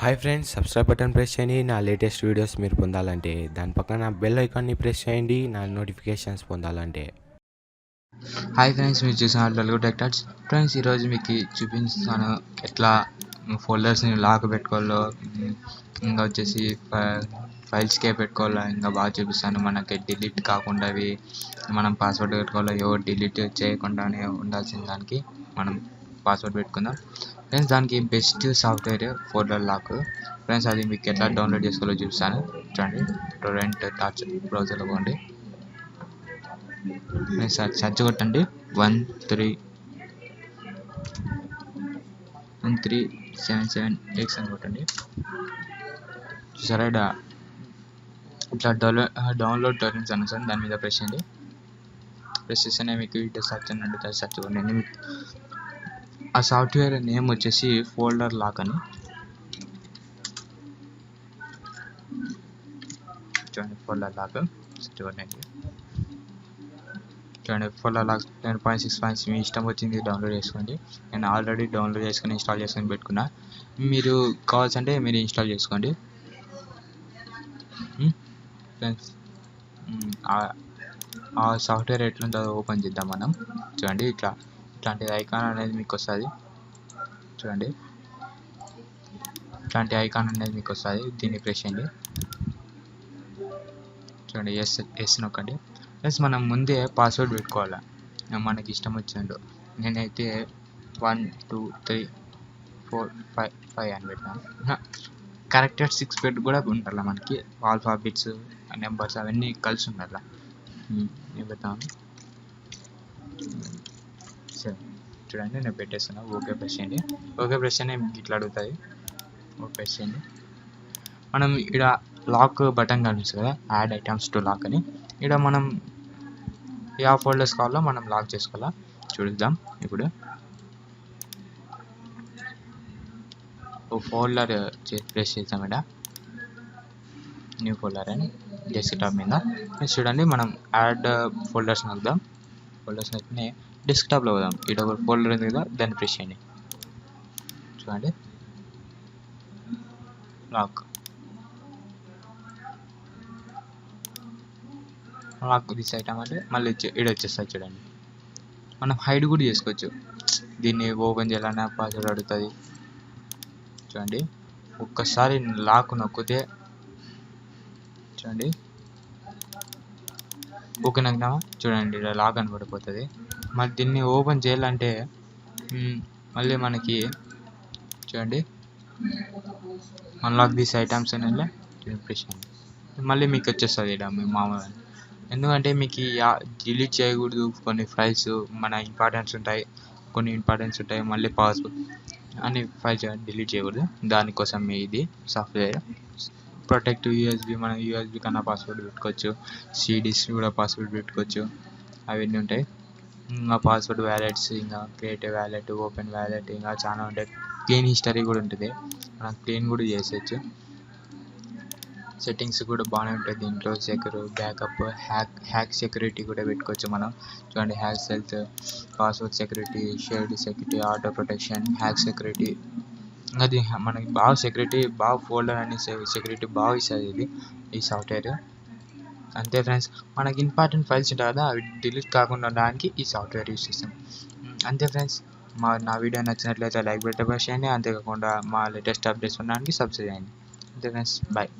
Hi friends, subscribe button press చేయండి. నా latest videos మీరు పొందాలంటే దాని పక్కన బెల్ ఐకాన్ని ప్రెస్ చేయండి. నా నోటిఫికేషన్స్ పొందాలంటే. హాయ్ ఫ్రెండ్స్, మీరు చూసిన తెలుగు టెక్ టాక్స్. ఫ్రెండ్స్, ఈరోజు మీకు చూపిస్తాను ఎట్లా ఫోల్డర్స్ని లాక్ పెట్టుకోవాలో, ఇంకా వచ్చేసి ఫైల్స్కే పెట్టుకోవాలో ఇంకా బాగా చూపిస్తాను. మనకి డిలీట్ కాకుండా అవి మనం పాస్వర్డ్ పెట్టుకోవాలో, ఎవరు డిలీట్ చేయకుండానే ఉండాల్సిన దానికి మనం పాస్వర్డ్ పెట్టుకుందాం. ఫ్రెండ్స్, దానికి best software folder lock. Friends, అది మీకు ఎట్లా డౌన్లోడ్ చేసుకోవాలో చూపిస్తాను. చూడండి, టొరెంట్ టార్చ్ బ్రౌజర్లో పోండి. సెర్చ్ కొట్టండి 1377x అని కొట్టండి. చూసారా, ఇట్లా డౌన్లోడ్ టొరెంట్స్ అని సార్, దాని మీద ప్రెస్ చేయండి. ప్రెస్ చేస్తేనే మీకు ఇటు సెర్చ్ అని అడుగుతుంది. సెర్చ్ కొట్టండి. ఆ సాఫ్ట్వేర్ నేమ్ వచ్చేసి ఫోల్డర్ లాక్ అని. చూడండి, ఫోల్డర్ లాక్ సెర్చ్ కొట్టండి. చూడండి, ఫోల్డర్ లాక్ 10.6 మీ ఇష్టం వచ్చింది డౌన్లోడ్ చేసుకోండి. నేను ఆల్రెడీ డౌన్లోడ్ చేసుకుని ఇన్స్టాల్ చేసుకొని పెట్టుకున్నా. మీరు కావాల్సింటే మీరు ఇన్స్టాల్ చేసుకోండి. ఫ్రెండ్స్, ఆ సాఫ్ట్వేర్ ఎట్లుంటుందో ఓపెన్ చేద్దాం మనం. చూడండి, ఇట్లాంటి ఐకాన్ అనేది మీకు వస్తుంది. చూడండి, ఇట్లాంటి ఐకాన్ అనేది మీకు వస్తుంది. దీన్ని ప్రెస్ చేయండి. చూడండి, ఎస్ నొక్కండి. ప్లస్ మనం ముందే పాస్వర్డ్ పెట్టుకోవాలి, మనకి ఇష్టం వచ్చినట్టు. నేనైతే 1 2 3 4 5 5 అని పెట్టాను. కరెక్టెడ్ 6 పెట్టి కూడా ఉండాలి మనకి. ఆల్ఫాబెట్స్, నెంబర్స్ అవన్నీ కలిసి ఉండాలి. నేను పెడతాను. సరే, చూడండి, నేను పెట్టేస్తున్నా. ఓకే ప్రెస్ చేయండి. ఓకే ప్రెస్ చేయండి, మీకు ఇట్లా అడుగుతుంది. ఓకే ప్రెస్ చేయండి. మనం ఇక్కడ లాక్ బటన్ కనిపిస్తుంది కదా, యాడ్ ఐటమ్స్ టు లాక్ అని. ఇక్కడ మనం ఏ ఫోల్డర్స్ కావాలో మనం లాక్ చేసుకోవాలా చూద్దాం. ఇప్పుడు ఫోల్డర్ ప్రెస్ చేద్దాం. ఇక్కడ న్యూ ఫోల్డర్ అని డెస్క్టాప్ మీద చూడండి. మనం యాడ్ ఫోల్డర్స్ నొక్కుదాం. ఫోల్డర్స్ నొక్కి డెస్క్టాప్లో పోదాం. ఇక్కడ ఒక ఫోల్డర్ ఉంది కదా, దాన్ని ప్రెస్ చేయండి. చూడండి, లాక్ దిస్ ఐటమ్ అంటే మళ్ళీ ఇక్కడ వచ్చేస్తుంది. చూడండి, మనం హైడ్ కూడా చేసుకోవచ్చు. దీన్ని ఓపెన్ చేయాలన్నా పాస్వర్డ్ అడుగుతుంది. చూడండి, ఒక్కసారి లాక్ నొక్కితే చూడండి, ఓకే నొక్కినామా, చూడండి ఇలా లాక్ అని పడిపోతుంది. మరి దీన్ని ఓపెన్ చేయాలంటే మళ్ళీ మనకి చూడండి, అన్లాక్ దిస్ ఐటమ్స్ అని ప్రెస్ చేయండి. మళ్ళీ మీకు వచ్చేస్తుంది ఇక్కడ మీ మామూలు. ఎందుకంటే మీకు డిలీట్ చేయకూడదు. కొన్ని ఫైల్స్ మన ఇంపార్టెన్స్ ఉంటాయి. మళ్ళీ పాస్వర్డ్ అన్ని ఫైల్స్ డిలీట్ చేయకూడదు. దానికోసం ఇది సాఫ్ట్వేర్. ప్రొటెక్ట్ యూఎస్బి, మనం యూఎస్బి కన్నా పాస్వర్డ్ పెట్టుకోవచ్చు. సిడీస్ కూడా పాస్వర్డ్ పెట్టుకోవచ్చు. అవన్నీ ఉంటాయి. ఇంకా పాస్వర్డ్ వ్యాలెట్స్, ఇంకా క్రియేట్ వ్యాలెట్, ఓపెన్ వ్యాలెట్, ఇంకా చాలా ఉంటాయి. క్లీన్ హిస్టరీ కూడా ఉంటుంది, మనం క్లీన్ కూడా చేసేయచ్చు. సెట్టింగ్స్ కూడా బాగానే ఉంటాయి దీంట్లో. సెక్యూర్ బ్యాకప్, హ్యాక్ సెక్యూరిటీ కూడా పెట్టుకోవచ్చు మనం. చూడండి, hack cells, password security, shared security, auto protection, hack security. అది మనకి బాగా సెక్యూరిటీ, బాగా ఫోల్డర్ అని సెక్యూరిటీ బాగా ఇస్తుంది ఈ సాఫ్ట్వేర్. అంతే ఫ్రెండ్స్, మనకి ఇంపార్టెంట్ ఫైల్స్ ఉంటాయి కదా, అవి డిలీట్ కాకుండా ఉండడానికి ఈ సాఫ్ట్వేర్ యూస్ చేస్తాం. అంతే ఫ్రెండ్స్, నా వీడియో నచ్చినట్లయితే లైక్ పెట్టే చేయండి. అంతేకాకుండా మా లేటెస్ట్ అప్డేట్స్ ఉండడానికి సబ్స్క్రైబ్ చేయండి. అంతే ఫ్రెండ్స్, బాయ్.